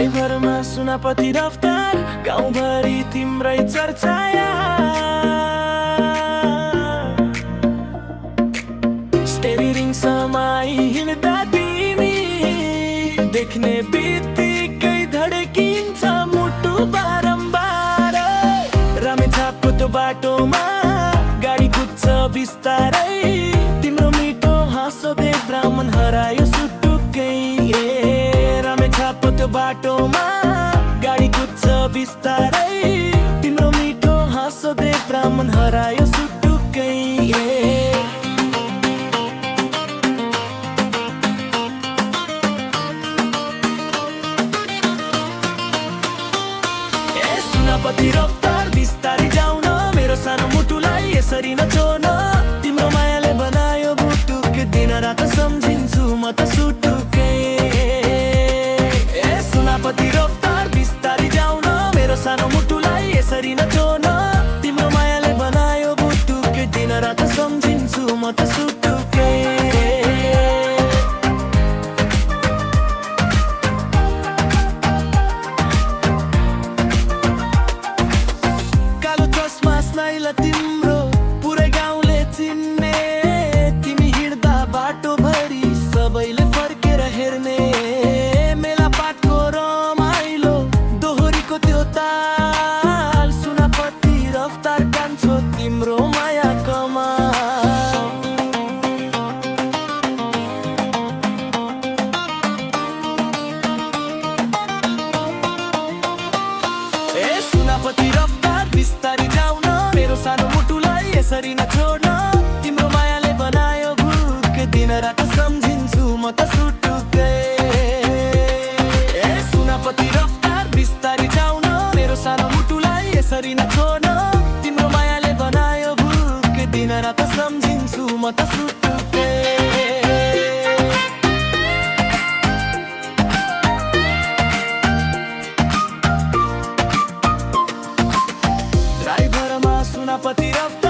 ड्राइभरमा सुनापति रफ्तार, गाउँभरि तिम्रै चर्चा स्टेरिङ समाई हिँड्दा तिमी देख्ने बित्तिकै धड्किन्छ मुटु बारम्बार। रामेछापको त्यो बाटोमा गाडी कुद्छ बिस्तारै, तिम्रो मिठो हाँसो देख ब्राह्मण हरायो सुटुक्कै। रामेछापको त्यो बाटोमा गाडी कुद्छ बिस्तारै, तिम्रो मिठो हाँसो देख ब्राह्मण हरायो सुटुक्कै। सुनापति रफ्तार बिस्तारै जाउन, मेरो सानो मुटुलाई यसरी नछोड्न। तिम्रो मायाले बनायो बुटुक, दिन रात सम्झिन्छु म त सुटुकै। सुनापति रफ्तार बिस्तारै जाउन, मेरो सानो मुटुलाई यसरी नछोड्न। तिम्रो मायाले बनायो बुटुक, दिन रात सम्झिन्छु म त सुटुकै। तिम्रो पुरै गाउँले चिन्ने, तिमी हिँड्दा बाटोभरि सबैले फर्केर हेर्ने। मेलापातको रमाइलो दोहोरीको त्यो ताल, सुनापति रफ्तार कान्छो तिम्रो माया कमाल। सुनापति रफ्तार बिस्तारै जाउन, मेरो सानो मुटुलाई यसरी नछोड्न। तिम्रो मायाले बनायो भुक, दिन रात सम्झिन्छु म त सुटुकै। सुनापति रफ्तार बिस्तारै जाउन, मेरो सानो मुटुलाई यसरी नछोड्न। तिम्रो मायाले बनायो भुक, दिन रात सम्झिन्छु म त सुटुकै। ड्राइभरमा सुनापति रफ्तार,